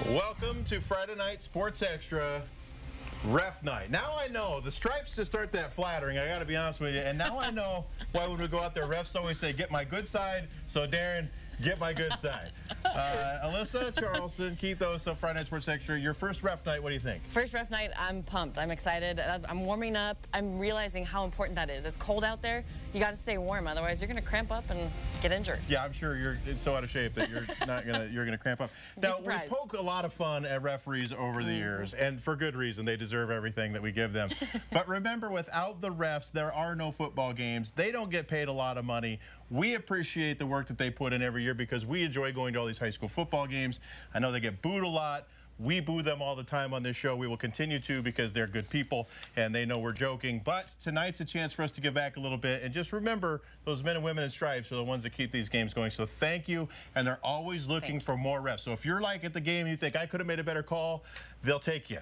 Welcome to Friday Night Sports Extra Ref Night. Now I know the stripes just aren't that flattering, I got to be honest with you. And now I know why when we go out there, refs always say, get my good side. So, Darren, get my good side. Alyssa, Charleston, Keith, so Friday Night Sports Extra, your first ref night, what do you think? First ref night, I'm pumped. I'm excited. I'm warming up. I'm realizing how important that is. It's cold out there. You got to stay warm, otherwise you're going to cramp up and get injured. Yeah, I'm sure you're so out of shape that you're gonna cramp up. Now, we poke a lot of fun at referees over the years, and for good reason. They deserve everything that we give them. But remember, without the refs, there are no football games. They don't get paid a lot of money. We appreciate the work that they put in every year because we enjoy going to all these high school football games. I know they get booed a lot. We boo them all the time on this show. We will continue to because they're good people and they know we're joking. But tonight's a chance for us to give back a little bit. And just remember, those men and women in stripes are the ones that keep these games going. So thank you. And they're always looking for more refs. So if you're like at the game and you think I could have made a better call, they'll take you.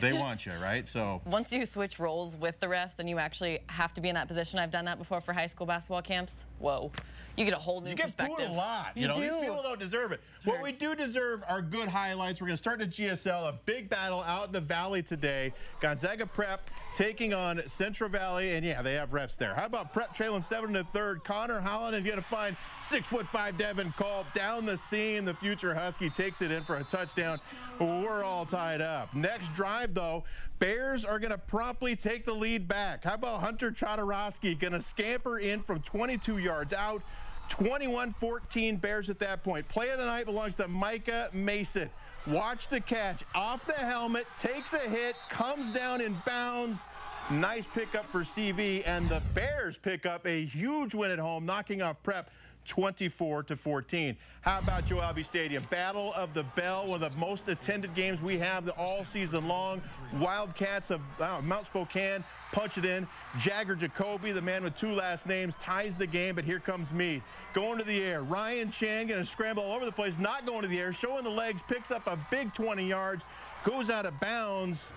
They want you, right? So once you switch roles with the refs and you actually have to be in that position, I've done that before for high school basketball camps. Whoa, you get a whole new perspective. You get booed a lot. You know, these people don't deserve it. What we do deserve are good highlights. We're going to start at GSL, a big battle out in the Valley today. Gonzaga Prep taking on Central Valley, and yeah, they have refs there. How about Prep trailing 7 in the third? Connor Holland is going to find 6'5" Devin Culp down the seam. The future Husky takes it in for a touchdown. We're all tied up. Next drive, though, Bears are going to promptly take the lead back. How about Hunter Chodorowski going to scamper in from 22 yards out? 21-14 Bears at that point. Play of the night belongs to Micah Mason. Watch the catch. Off the helmet, takes a hit, comes down in bounds. Nice pickup for CV, and the Bears pick up a huge win at home, knocking off Prep 24-14. How about Joe Albi Stadium? Battle of the Bell, one of the most attended games we have all season long. Wildcats of Mount Spokane punch it in. Jagger Jacoby, the man with 2 last names, ties the game, but here comes Meade. Going to the air. Ryan Chan going to scramble all over the place, not going to the air, showing the legs, picks up a big 20 yards, goes out of bounds,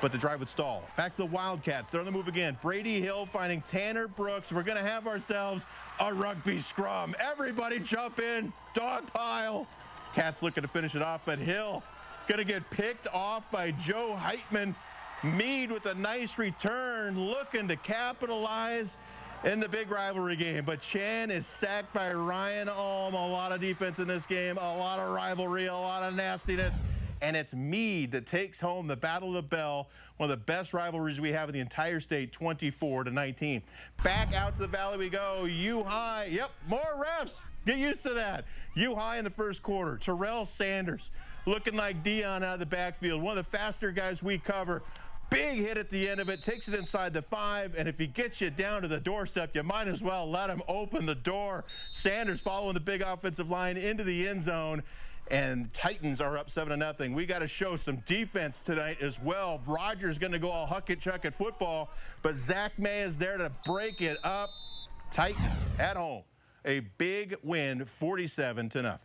but the drive would stall. Back to the Wildcats. They're on the move again. Brady Hill finding Tanner Brooks. We're going to have ourselves a rugby scrum. Everybody jump in. Dog pile. Cats looking to finish it off, but Hill going to get picked off by Joe Heitman. Meade with a nice return, looking to capitalize in the big rivalry game. But Chan is sacked by Ryan Alm. A lot of defense in this game, a lot of rivalry, a lot of nastiness. And it's Meade that takes home the Battle of the Bell, one of the best rivalries we have in the entire state, 24-19. Back out to the Valley we go. U-High, yep, more refs. Get used to that. U-High in the first quarter. Terrell Sanders looking like Dion out of the backfield, one of the faster guys we cover. Big hit at the end of it, takes it inside the 5, and if he gets you down to the doorstep, you might as well let him open the door. Sanders following the big offensive line into the end zone. And Titans are up 7-0. We got to show some defense tonight as well. Rodgers going to go all huck-it-chuck at football, but Zach May is there to break it up. Titans at home. A big win, 47-0.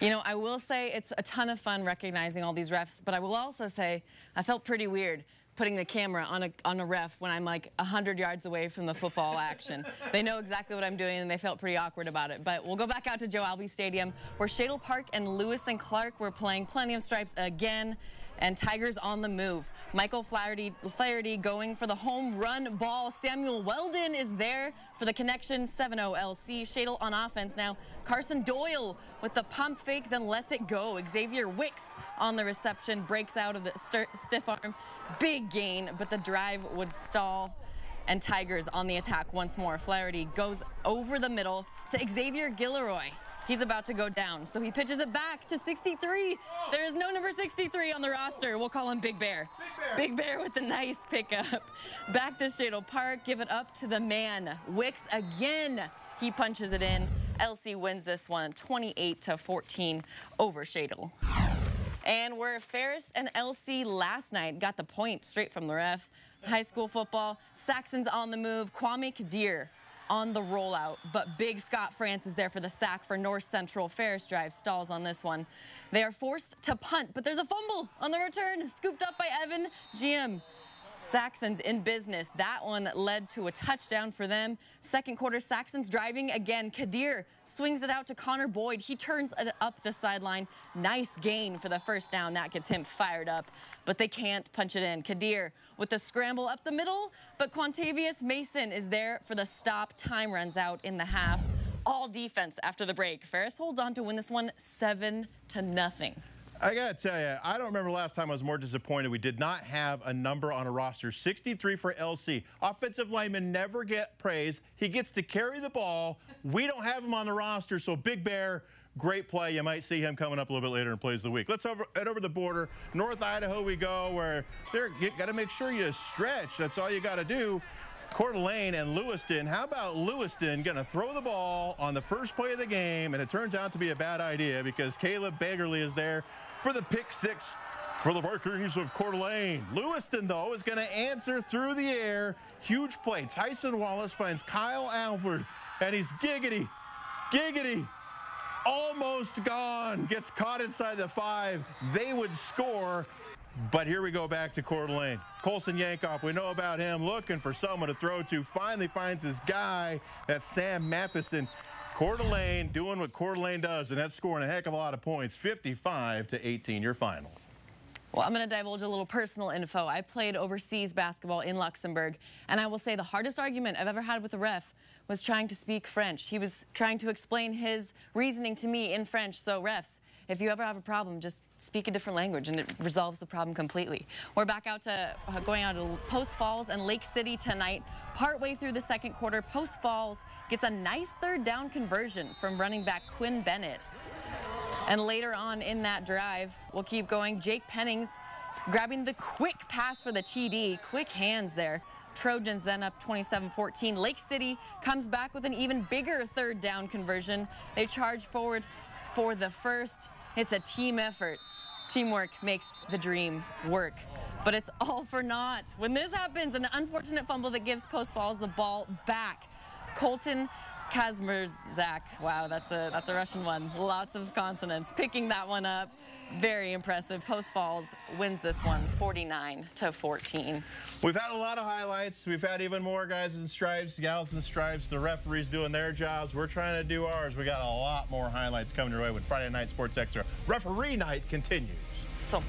You know, I will say it's a ton of fun recognizing all these refs, but I will also say I felt pretty weird putting the camera on a ref when I'm like 100 yards away from the football action. They know exactly what I'm doing, and they felt pretty awkward about it. But we'll go back out to Joe Albi Stadium, where Shadle Park and Lewiston Clark were playing plenty of stripes again, and Tigers on the move. Michael Flaherty going for the home run ball. Samuel Weldon is there for the connection. 7-0 LC. Shadle on offense now. Carson Doyle with the pump fake, then lets it go. Xavier Wicks on the reception, breaks out of the stiff arm. Big gain, but the drive would stall. And Tigers on the attack once more. Flaherty goes over the middle to Xavier Gilroy. He's about to go down, so he pitches it back to 63. There is no number 63 on the roster. We'll call him Big Bear. Big Bear with a nice pickup. Back to Shadle Park. Give it up to the man. Wicks again. He punches it in. LC wins this one 28-14 over Shadle. And where Farris and LC last night got the point straight from the ref. High school football. Saxon's on the move. Kwame Kadir on the rollout, but big Scott France is there for the sack for North Central. Farris drive stalls on this one. They are forced to punt, but there's a fumble on the return, scooped up by Evan GM. Saxons in business. That one led to a touchdown for them. Second quarter, Saxons driving again. Coeur swings it out to Connor Boyd. He turns it up the sideline. Nice gain for the first down. That gets him fired up, but they can't punch it in. Coeur with the scramble up the middle, but Quantavious Mason is there for the stop. Time runs out in the half. All defense after the break. Farris holds on to win this one 7-0. I got to tell you, I don't remember the last time I was more disappointed. We did not have a number on a roster. 63 for LC. Offensive linemen never get praise. He gets to carry the ball. We don't have him on the roster, so Big Bear, great play. You might see him coming up a little bit later in Plays of the Week. Let's head over the border. North Idaho we go, where you got to make sure you stretch. That's all you got to do. Coeur d'Alene and Lewiston. How about Lewiston going to throw the ball on the first play of the game, and it turns out to be a bad idea because Caleb Bagerly is there for the pick six for the Vikings of Coeur d'Alene. Lewiston, though, is going to answer through the air. Huge play. Tyson Wallace finds Kyle Alford, and he's giggity, almost gone. Gets caught inside the 5. They would score. But here we go back to Coeur d'Alene. Colson Yankoff, we know about him, looking for someone to throw to. Finally finds his guy. That's Sam Matheson. Coeur d'Alene doing what Coeur d'Alene does, and that's scoring a heck of a lot of points. 55-18, your final. Well, I'm going to divulge a little personal info. I played overseas basketball in Luxembourg, and I will say the hardest argument I've ever had with a ref was trying to speak French. He was trying to explain his reasoning to me in French. So refs, if you ever have a problem, just speak a different language and it resolves the problem completely. We're back out to going out to Post Falls and Lake City tonight. Partway through the second quarter, Post Falls gets a nice third down conversion from running back Quinn Bennett. And later on in that drive, we'll keep going. Jake Pennings grabbing the quick pass for the TD. Quick hands there. Trojans then up 27-14. Lake City comes back with an even bigger third down conversion. They charge forward for the first. It's a team effort. Teamwork makes the dream work. But it's all for naught. When this happens, an unfortunate fumble that gives Post Falls the ball back. Colton Kazmerzak. Wow, that's a Russian one. Lots of consonants. Picking that one up. Very impressive. Post Falls wins this one 49-14. We've had a lot of highlights. We've had even more guys in stripes, gals in stripes. The referees doing their jobs. We're trying to do ours. We got a lot more highlights coming your way when Friday Night Sports Extra Referee Night continues. So